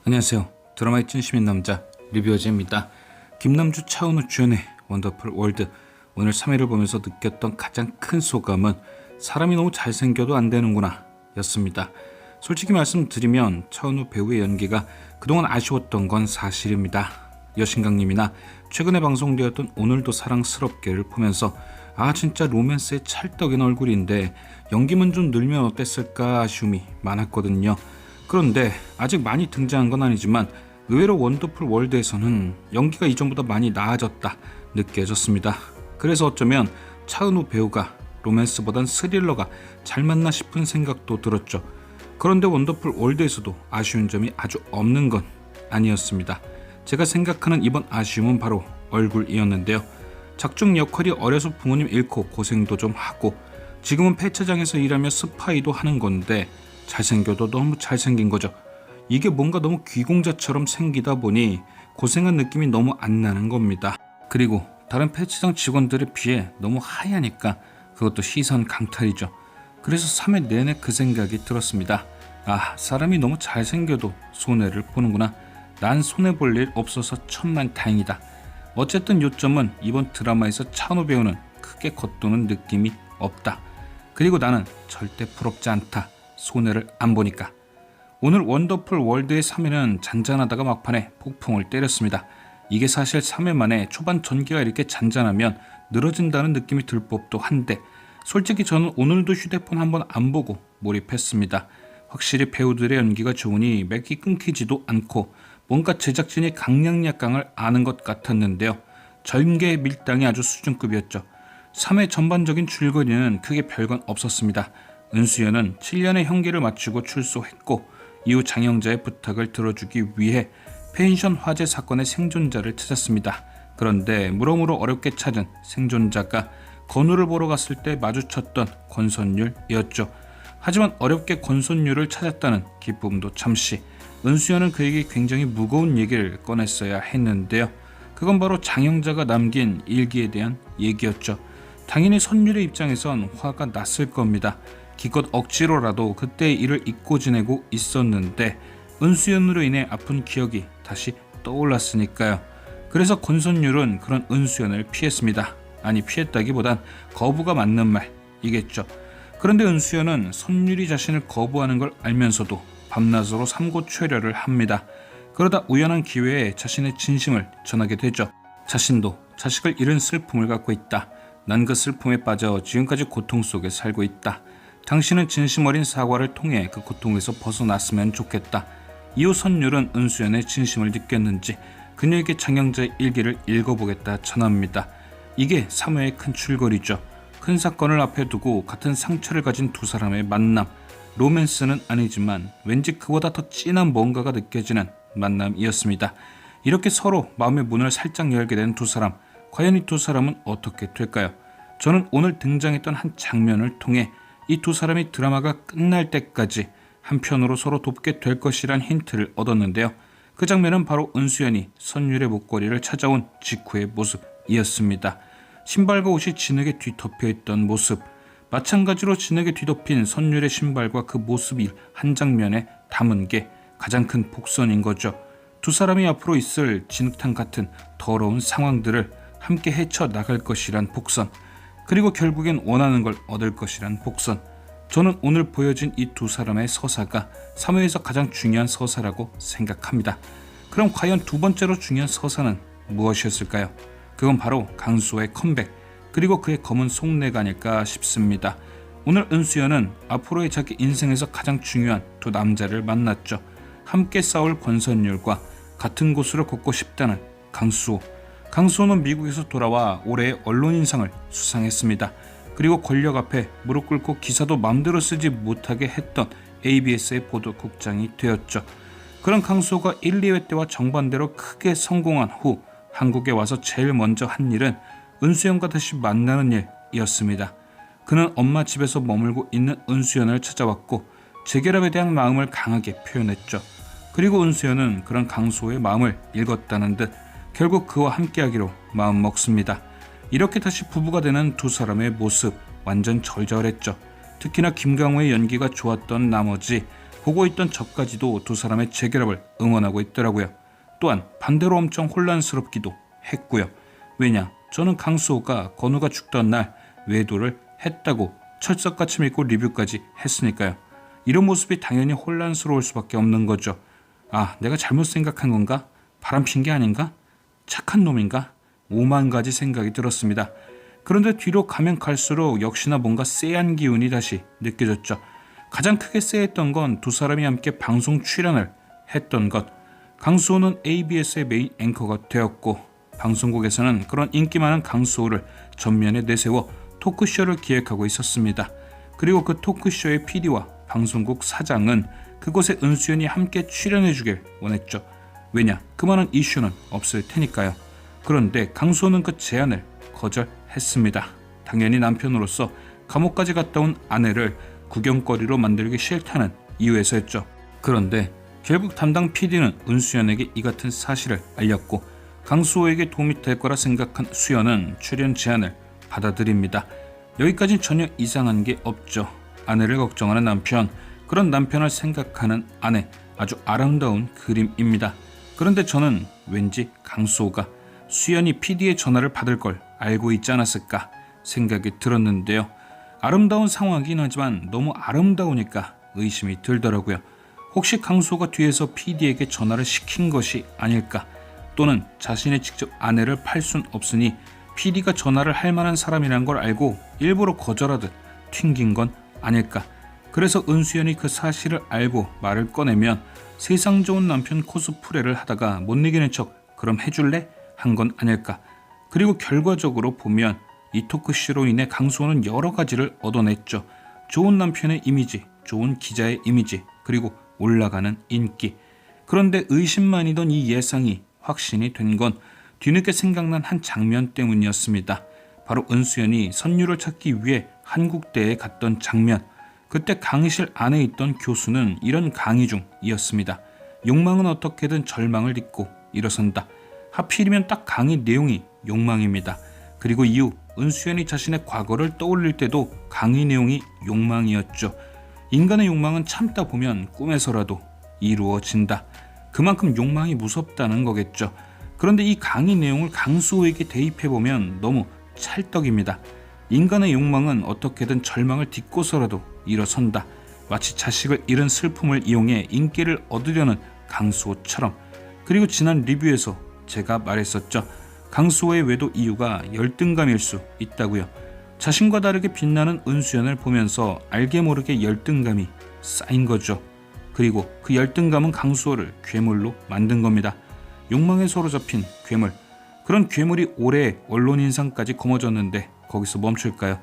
안녕하세요. 드라마의 찐심인 남자 리뷰어즈입니다. 김남주, 차은우 주연의 원더풀 월드. 오늘 3회를 보면서 느꼈던 가장 큰 소감은 사람이 너무 잘생겨도 안 되는구나 였습니다. 솔직히 말씀드리면 차은우 배우의 연기가 그동안 아쉬웠던 건 사실입니다. 여신강님이나 최근에 방송되었던 오늘도 사랑스럽게를 보면서 진짜 로맨스의 찰떡인 얼굴인데 연기만 좀 늘면 어땠을까 아쉬움이 많았거든요. 그런데 아직 많이 등장한 건 아니지만 의외로 원더풀 월드에서는 연기가 이전보다 많이 나아졌다 느껴졌습니다. 그래서 어쩌면 차은우 배우가 로맨스보단 스릴러가 잘 맞나 싶은 생각도 들었죠. 그런데 원더풀 월드에서도 아쉬운 점이 아주 없는 건 아니었습니다. 제가 생각하는 이번 아쉬움은 바로 얼굴이었는데요. 작중 역할이 어려서 부모님 잃고 고생도 좀 하고 지금은 폐차장에서 일하며 스파이도 하는 건데 잘생겨도 너무 잘생긴 거죠. 이게 뭔가 너무 귀공자처럼 생기다 보니 고생한 느낌이 너무 안 나는 겁니다. 그리고 다른 폐차장 직원들에 비해 너무 하얘니까 그것도 시선 강탈이죠. 그래서 3회 내내 그 생각이 들었습니다. 사람이 너무 잘생겨도 손해를 보는구나. 난 손해볼 일 없어서 천만 다행이다. 어쨌든 요점은 이번 드라마에서 차은우 배우는 크게 겉도는 느낌이 없다. 그리고 나는 절대 부럽지 않다. 손해를 안 보니까. 오늘 원더풀 월드의 3회는 잔잔하다가 막판에 폭풍을 때렸습니다. 이게 사실 3회 만에 초반 전개가 이렇게 잔잔하면 늘어진다는 느낌이 들 법도 한데 솔직히 저는 오늘도 휴대폰 한번 안 보고 몰입했습니다. 확실히 배우들의 연기가 좋으니 맥이 끊기지도 않고 뭔가 제작진이 강약약강을 아는 것 같았는데요. 전개 밀당이 아주 수준급이었죠. 3회 전반적인 줄거리는 크게 별건 없었습니다. 은수연은 7년의 형기를 마치고 출소했고 이후 장영자의 부탁을 들어주기 위해 펜션 화재 사건의 생존자를 찾았습니다. 그런데 무럭무럭 어렵게 찾은 생존자가 건우를 보러 갔을 때 마주쳤던 권선율이었죠. 하지만 어렵게 권선율을 찾았다는 기쁨도 잠시, 은수연은 그에게 굉장히 무거운 얘기를 꺼냈어야 했는데요. 그건 바로 장영자가 남긴 일기에 대한 얘기였죠. 당연히 선율의 입장에선 화가 났을 겁니다. 기껏 억지로라도 그때의 일을 잊고 지내고 있었는데 은수연으로 인해 아픈 기억이 다시 떠올랐으니까요. 그래서 권선율은 그런 은수연을 피했습니다. 아니, 피했다기보단 거부가 맞는 말이겠죠. 그런데 은수연은 선율이 자신을 거부하는 걸 알면서도 밤낮으로 삼고초려를 합니다. 그러다 우연한 기회에 자신의 진심을 전하게 되죠. 자신도 자식을 잃은 슬픔을 갖고 있다. 난 그 슬픔에 빠져 지금까지 고통 속에 살고 있다. 당신은 진심 어린 사과를 통해 그 고통에서 벗어났으면 좋겠다. 이후 선율은 은수연의 진심을 느꼈는지 그녀에게 장영자의 일기를 읽어보겠다 전합니다. 이게 3회의 큰 줄거리죠. 큰 사건을 앞에 두고 같은 상처를 가진 두 사람의 만남. 로맨스는 아니지만 왠지 그보다 더 진한 뭔가가 느껴지는 만남이었습니다. 이렇게 서로 마음의 문을 살짝 열게 된 두 사람. 과연 이 두 사람은 어떻게 될까요? 저는 오늘 등장했던 한 장면을 통해 이 두 사람이 드라마가 끝날 때까지 한편으로 서로 돕게 될 것이란 힌트를 얻었는데요. 그 장면은 바로 은수연이 선율의 목걸이를 찾아온 직후의 모습이었습니다. 신발과 옷이 진흙에 뒤덮여 있던 모습, 마찬가지로 진흙에 뒤덮인 선율의 신발과 그 모습이 한 장면에 담은 게 가장 큰 복선인 거죠. 두 사람이 앞으로 있을 진흙탕 같은 더러운 상황들을 함께 헤쳐나갈 것이란 복선, 그리고 결국엔 원하는 걸 얻을 것이란 복선. 저는 오늘 보여진 이 두 사람의 서사가 3회에서 가장 중요한 서사라고 생각합니다. 그럼 과연 두 번째로 중요한 서사는 무엇이었을까요? 그건 바로 강수호의 컴백, 그리고 그의 검은 속내가 아닐까 싶습니다. 오늘 은수연은 앞으로의 자기 인생에서 가장 중요한 두 남자를 만났죠. 함께 싸울 권선율과 같은 곳으로 걷고 싶다는 강수호. 강수호는 미국에서 돌아와 올해의 언론인상을 수상했습니다. 그리고 권력 앞에 무릎 꿇고 기사도 마음대로 쓰지 못하게 했던 ABS의 보도국장이 되었죠. 그런 강수호가 1, 2회 때와 정반대로 크게 성공한 후 한국에 와서 제일 먼저 한 일은 은수연과 다시 만나는 일이었습니다. 그는 엄마 집에서 머물고 있는 은수연을 찾아왔고 재결합에 대한 마음을 강하게 표현했죠. 그리고 은수연은 그런 강수호의 마음을 읽었다는 듯 결국 그와 함께하기로 마음먹습니다. 이렇게 다시 부부가 되는 두 사람의 모습 완전 절절했죠. 특히나 김강호의 연기가 좋았던 나머지 보고 있던 저까지도 두 사람의 재결합을 응원하고 있더라고요. 또한 반대로 엄청 혼란스럽기도 했고요. 왜냐, 저는 강수호가 건우가 죽던 날 외도를 했다고 철석같이 믿고 리뷰까지 했으니까요. 이런 모습이 당연히 혼란스러울 수밖에 없는 거죠. 아, 내가 잘못 생각한 건가? 바람핀 게 아닌가? 착한 놈인가? 5만 가지 생각이 들었습니다. 그런데 뒤로 가면 갈수록 역시나 뭔가 쎄한 기운이 다시 느껴졌죠. 가장 크게 쎄했던 건 두 사람이 함께 방송 출연을 했던 것. 강수호는 ABS의 메인 앵커가 되었고 방송국에서는 그런 인기 많은 강수호를 전면에 내세워 토크쇼를 기획하고 있었습니다. 그리고 그 토크쇼의 PD와 방송국 사장은 그곳에 은수연이 함께 출연해주길 원했죠. 왜냐, 그만한 이슈는 없을 테니까요. 그런데 강수호는 그 제안을 거절했습니다. 당연히 남편으로서 감옥까지 갔다 온 아내를 구경거리로 만들기 싫다는 이유에서였죠. 그런데 결국 담당 PD는 은수연에게 이 같은 사실을 알렸고 강수호에게 도움이 될 거라 생각한 수연은 출연 제안을 받아들입니다. 여기까지는 전혀 이상한 게 없죠. 아내를 걱정하는 남편, 그런 남편을 생각하는 아내, 아주 아름다운 그림입니다. 그런데 저는 왠지 강수호가 수연이 PD의 전화를 받을 걸 알고 있지 않았을까 생각이 들었는데요. 아름다운 상황이긴 하지만 너무 아름다우니까 의심이 들더라고요. 혹시 강수호가 뒤에서 PD에게 전화를 시킨 것이 아닐까? 또는 자신의 직접 아내를 팔 순 없으니 PD가 전화를 할 만한 사람이란 걸 알고 일부러 거절하듯 튕긴 건 아닐까? 그래서 은수연이 그 사실을 알고 말을 꺼내면 세상 좋은 남편 코스프레를 하다가 못 이기는 척 그럼 해줄래? 한 건 아닐까? 그리고 결과적으로 보면 이 토크쇼로 인해 강수호는 여러 가지를 얻어냈죠. 좋은 남편의 이미지, 좋은 기자의 이미지, 그리고 올라가는 인기. 그런데 의심만이던 이 예상이 확신이 된 건 뒤늦게 생각난 한 장면 때문이었습니다. 바로 은수연이 선유를 찾기 위해 한국대에 갔던 장면. 그때 강의실 안에 있던 교수는 이런 강의 중이었습니다. 욕망은 어떻게든 절망을 딛고 일어선다. 하필이면 딱 강의 내용이 욕망입니다. 그리고 이후 은수연이 자신의 과거를 떠올릴 때도 강의 내용이 욕망이었죠. 인간의 욕망은 참다 보면 꿈에서라도 이루어진다. 그만큼 욕망이 무섭다는 거겠죠. 그런데 이 강의 내용을 강수호에게 대입해보면 너무 찰떡입니다. 인간의 욕망은 어떻게든 절망을 딛고서라도 일어선다. 마치 자식을 잃은 슬픔을 이용해 인기를 얻으려는 강수호처럼. 그리고 지난 리뷰에서 제가 말했었죠. 강수호의 외도 이유가 열등감일 수 있다고요. 자신과 다르게 빛나는 은수연을 보면서 알게 모르게 열등감이 쌓인 거죠. 그리고 그 열등감은 강수호를 괴물로 만든 겁니다. 욕망에 사로잡힌 괴물. 그런 괴물이 올해 언론 인상까지 거머졌는데 거기서 멈출까요?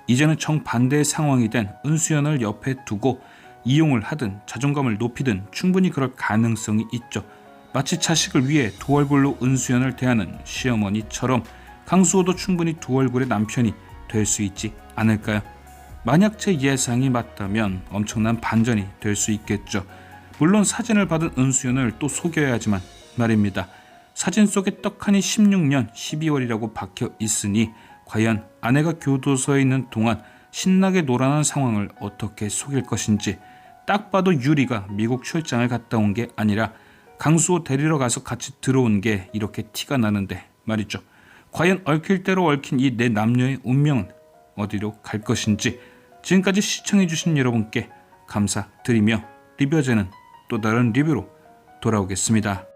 이제는 정반대의 상황이 된 은수연을 옆에 두고 이용을 하든 자존감을 높이든 충분히 그럴 가능성이 있죠. 마치 자식을 위해 두 얼굴로 은수연을 대하는 시어머니처럼 강수호도 충분히 두 얼굴의 남편이 될 수 있지 않을까요? 만약 제 예상이 맞다면 엄청난 반전이 될 수 있겠죠. 물론 사진을 받은 은수연을 또 속여야지만 말입니다. 사진 속에 떡하니 16년 12월이라고 박혀 있으니 과연 아내가 교도소에 있는 동안 신나게 놀아난 상황을 어떻게 속일 것인지. 딱 봐도 유리가 미국 출장을 갔다 온 게 아니라 강수호 데리러 가서 같이 들어온 게 이렇게 티가 나는데 말이죠. 과연 얽힐 대로 얽힌 이 네 남녀의 운명은 어디로 갈 것인지. 지금까지 시청해주신 여러분께 감사드리며 리뷰어제는 또 다른 리뷰로 돌아오겠습니다.